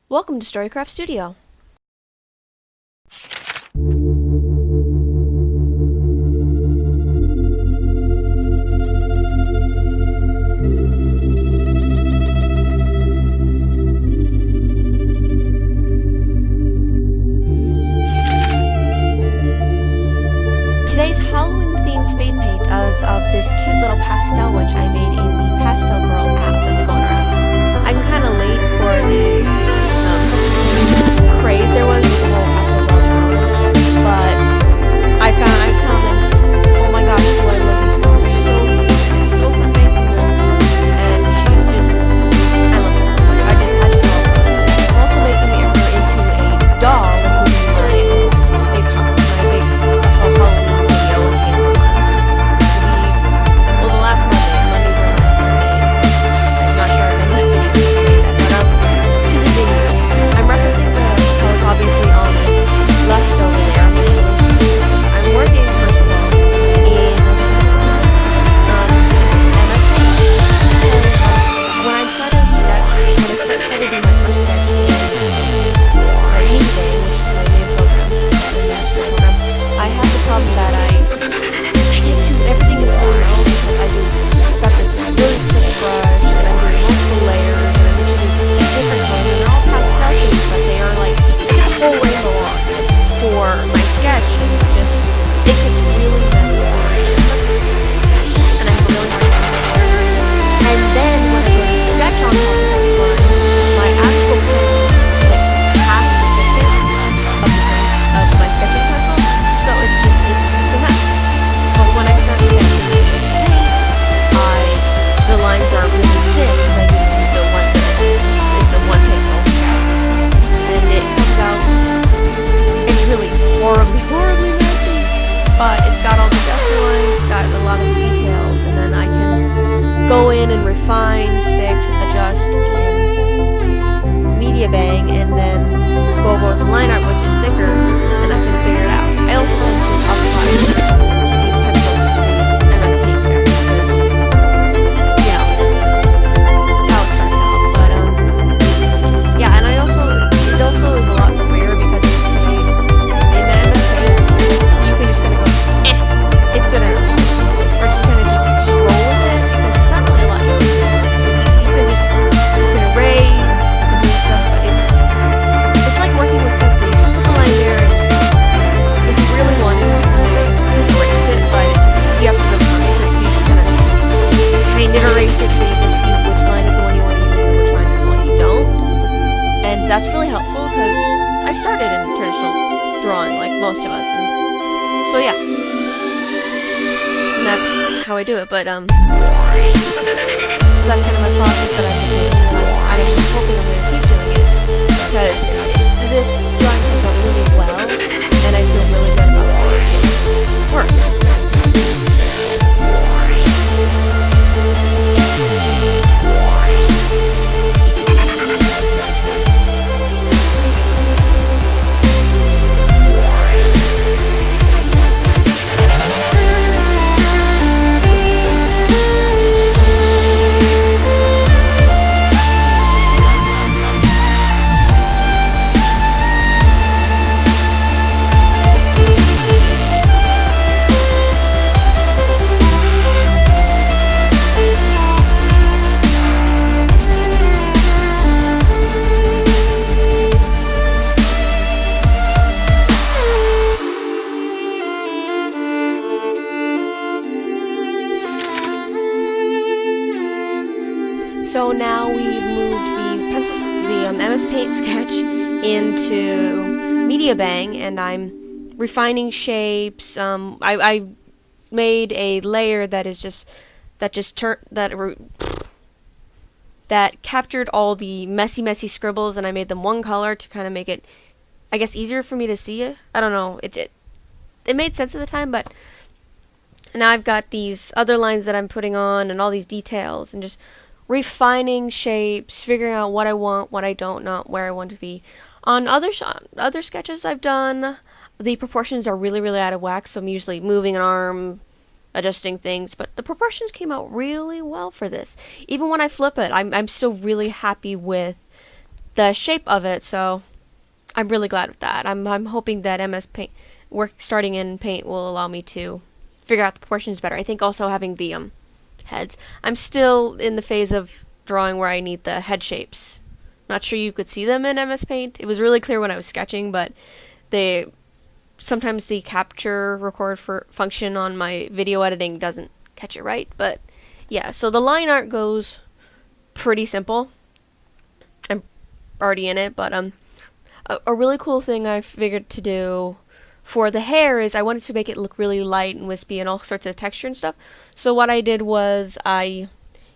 Welcome to Storycraft Studio. Today's Halloween-themed spade paint is of this cute little Pastel Witch I made in the Pastel Girl app that's going around. I'm kind of late for the craze there was with the whole Pastel Girl challenge, but I found, oh my gosh, do I love these girls. They're so cute. It's so fun making them, and she's just, I love this so much. I just had to draw her. I'm also making her into a doll, including my big special Halloween video in April. Well, the last Mondays are my birthday. I'm not sure if any of you made that, but to the video. I'm referencing the post obviously on the left over there. I'm working, first of all, in just MS Paint. When I try to sketch, when I try to do my first sketch in Lindsey, which is my main program, I have the problem that I get to everything is really low because I've got this really thick brush and I'm doing multiple layers and I'm using different colors and they're all pastel shades, but they are like, I get a whole rainbow on for my sketch and it gets really messy and I have a really hard time. And then when I go to sketch on top of that slime, my actual pen is like half the thickness of my sketching pencil, so it's a mess. But when I start sketching with this paint, the lines are really thin because I just use the one it's a 1 pixel, and it comes out, it's really horribly messy, but it's got all the gesture lines, it's got a lot of details, and then I can go in and refine, fix, adjust in Media Bang, and then go over with the line art, which is thicker, and I can figure it out. I also tend to apply the pencils MS Paint sketch because, it's how it starts out. But yeah, and it also is a lot freer because it's just made in the MS Paint. You can just kind of go, it's good enough, or just kind of just roll with it because there's not really a lot you can do. You can erase, you can do stuff, but it's like working with pencil. You just put the line there, and if you really want to, you can erase it, but you have to really concentrate, so you just kind of erase it so you can see which line is the one you want to use and which line is the one you don't. And that's really helpful because I started in traditional drawing like most of us, and so yeah. And that's how I do it, but so that's kind of my process that I've been doing, and I'm hoping I'm going to keep doing it because this drawing comes out really well, and I feel really good about how it works. So now we've moved the MS Paint sketch into Media Bang, and I'm refining shapes. I made a layer that captured all the messy scribbles, and I made them one color to kind of make it, I guess, easier for me to see it. I don't know. It made sense at the time, but now I've got these other lines that I'm putting on and all these details and just refining shapes, figuring out what I want, what I don't, not where I want to be. On other sketches I've done, the proportions are really out of whack, so I'm usually moving an arm, adjusting things, but the proportions came out really well for this. Even when I flip it, I'm still really happy with the shape of it, so I'm really glad with that. I'm hoping that MS Paint, starting in Paint, will allow me to figure out the proportions better. I think also having the heads. I'm still in the phase of drawing where I need the head shapes. Not sure you could see them in MS Paint. It was really clear when I was sketching, but sometimes the capture record function on my video editing doesn't catch it right. But yeah, so the line art goes pretty simple. I'm already in it, but a really cool thing I figured to do for the hair is I wanted to make it look really light and wispy and all sorts of texture and stuff. So what I did was I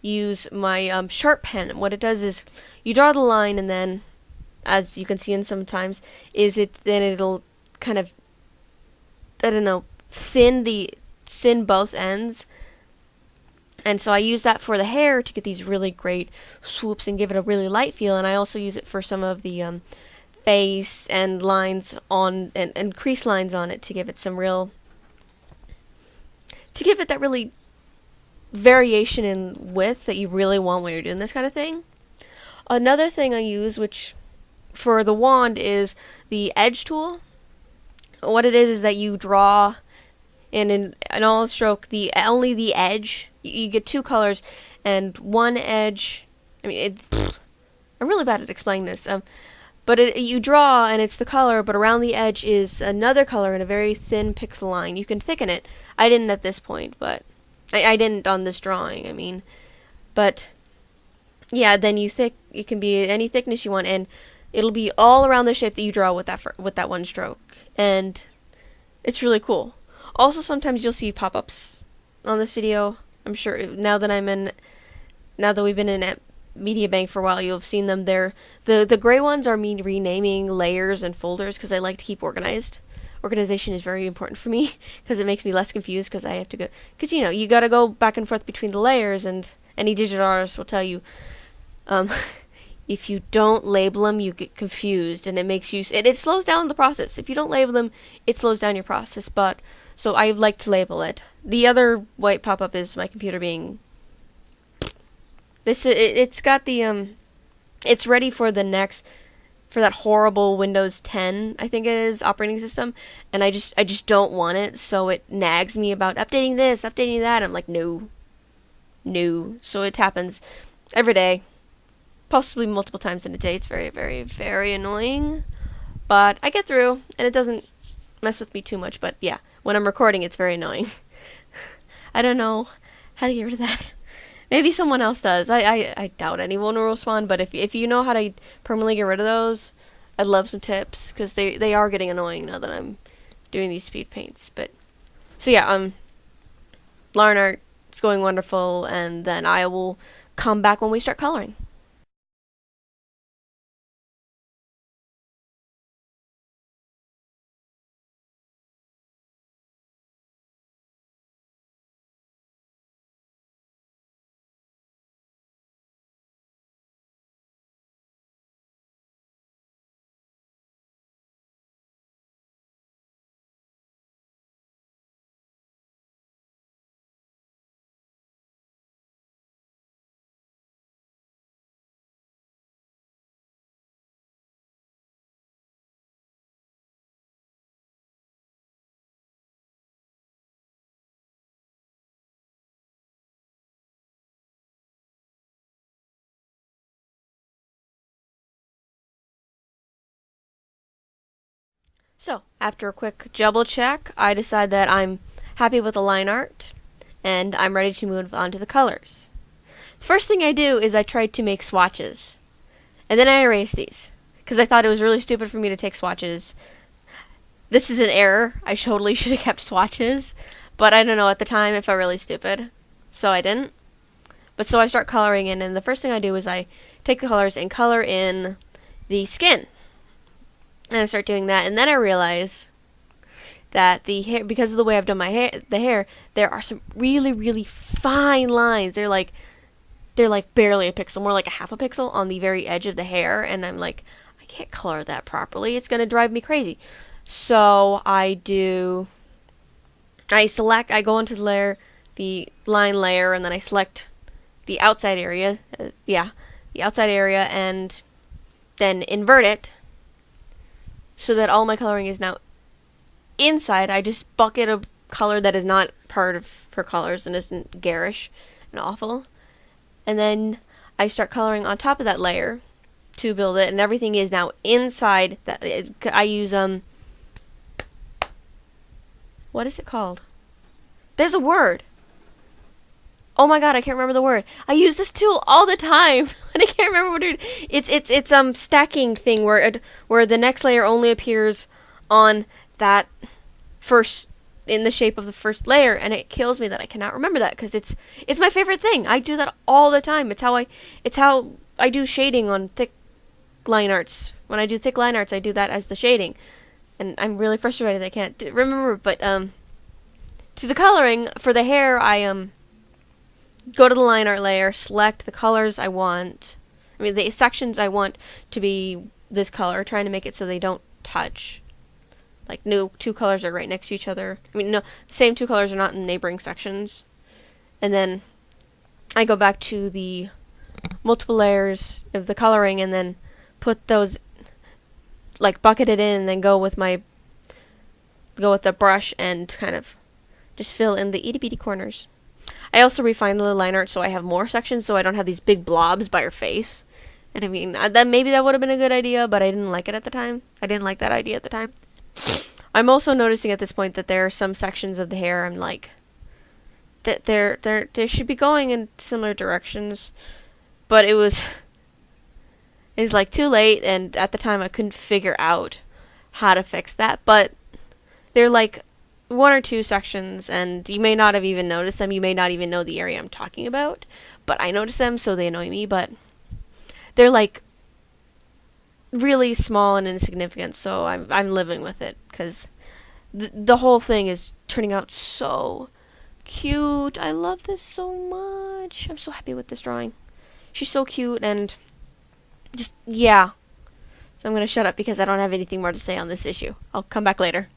use my sharp pen. What it does is you draw the line, and then, as you can see in sometimes, then it'll kind of, I don't know, thin both ends. And so I use that for the hair to get these really great swoops and give it a really light feel. And I also use it for some of the face and lines on and crease lines on it to give it some that really variation in width that you really want when you're doing this kind of thing. Another thing I use, which for the wand, is the edge tool. What it is that you draw in all stroke only the edge. You get two colors, and one edge. I mean, I'm really bad at explaining this. But you draw, and it's the color, but around the edge is another color in a very thin pixel line. You can thicken it. I didn't at this point, but I didn't on this drawing, I mean. But yeah, then it can be any thickness you want, and it'll be all around the shape that you draw with that one stroke. And it's really cool. Also, sometimes you'll see pop-ups on this video. I'm sure now that we've been in Media Bank for a while, you'll have seen them there. The gray ones are me renaming layers and folders because I like to keep organized. Organization is very important for me because it makes me less confused because I have to go, because you got to go back and forth between the layers, and any digital artist will tell you if you don't label them, you get confused, and it slows down the process. If you don't label them, it slows down your process. But so I like to label it. The other white pop-up is my computer being it's got the it's ready for that horrible Windows 10, I think it is, operating system, and I just don't want it, so it nags me about updating this, updating that. I'm like, no. So it happens every day, possibly multiple times in a day. It's very, very, very annoying, but I get through, and it doesn't mess with me too much. But yeah, when I'm recording, it's very annoying. I don't know how to get rid of that. Maybe someone else does. I doubt anyone will respond, but if you know how to permanently get rid of those, I'd love some tips, because they are getting annoying now that I'm doing these speed paints. But so yeah, line art, it's going wonderful, and then I will come back when we start coloring. So, after a quick double check, I decide that I'm happy with the line art, and I'm ready to move on to the colors. The first thing I do is I try to make swatches, and then I erase these, because I thought it was really stupid for me to take swatches. This is an error. I totally should have kept swatches, but I don't know, at the time it felt really stupid, so I didn't. But so I start coloring in, and the first thing I do is I take the colors and color in the skin. And I start doing that, and then I realize that the hair, because of the way I've done the hair, there are some really, really fine lines. They're like barely a pixel, more like a half a pixel on the very edge of the hair, and I'm like, I can't color that properly. It's gonna drive me crazy. So I go into the line layer, and then I select the outside area. The outside area, and then invert it so that all my coloring is now inside. I just bucket a color that is not part of her colors and isn't garish and awful. And then I start coloring on top of that layer to build it, and everything is now inside that. I use what is it called? There's a word. Oh my god, I can't remember the word. I use this tool all the time, and I can't remember what it is. It's stacking thing where the next layer only appears on that first, in the shape of the first layer, and it kills me that I cannot remember that, because it's my favorite thing. I do that all the time. It's how I do shading on thick line arts. When I do thick line arts, I do that as the shading, and I'm really frustrated I can't remember. But to the coloring for the hair, I go to the line art layer, select the colors I want. I mean, the sections I want to be this color, trying to make it so they don't touch. Like, no two colors are right next to each other. I mean, no, the same two colors are not in neighboring sections. And then I go back to the multiple layers of the coloring and then put those, like, bucket it in, and then go with the brush and kind of just fill in the itty bitty corners. I also refined the line art so I have more sections, so I don't have these big blobs by her face. And I mean, maybe that would have been a good idea, but I didn't like it at the time. I didn't like that idea at the time. I'm also noticing at this point that there are some sections of the hair I'm like, that they should be going in similar directions, but it was like too late, and at the time I couldn't figure out how to fix that. But they're like one or two sections, and you may not have even noticed them. You may not even know the area I'm talking about, but I noticed them, so they annoy me. But they're like really small and insignificant, so I'm living with it, because the whole thing is turning out so cute. I love this so much. I'm so happy with this drawing. She's so cute, and just, yeah. So I'm going to shut up because I don't have anything more to say on this issue. I'll come back later.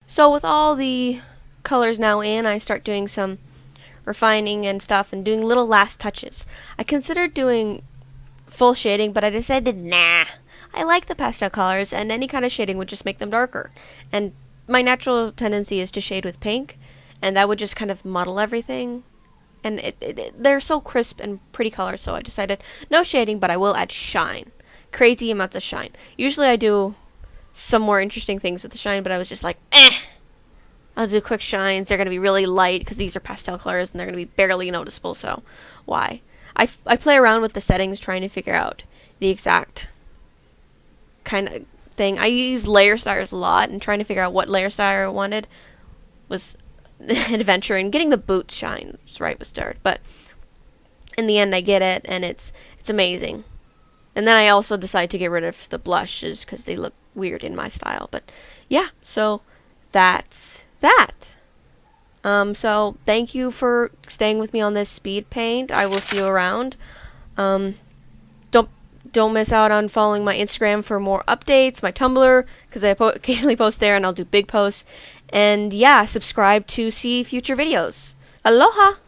So with all the colors now in, I start doing some refining and stuff and doing little last touches. I considered doing full shading, but I decided, nah. I like the pastel colors, and any kind of shading would just make them darker. And my natural tendency is to shade with pink, and that would just kind of muddle everything. And they're so crisp and pretty colors, so I decided no shading, but I will add shine. Crazy amounts of shine. Usually I do some more interesting things with the shine, but I was just like, I'll do quick shines. They're going to be really light because these are pastel colors, and they're going to be barely noticeable, so why? I play around with the settings trying to figure out the exact kind of thing. I use layer styles a lot, and trying to figure out what layer style I wanted was an adventure, and getting the boot shine was start. But in the end, I get it, and it's amazing. And then I also decide to get rid of the blushes because they look weird in my style. But yeah, so that's that. So thank you for staying with me on this speed paint. I will see you around. Don't miss out on following my Instagram for more updates, my Tumblr, because I occasionally post there, and I'll do big posts. And yeah, subscribe to see future videos. Aloha!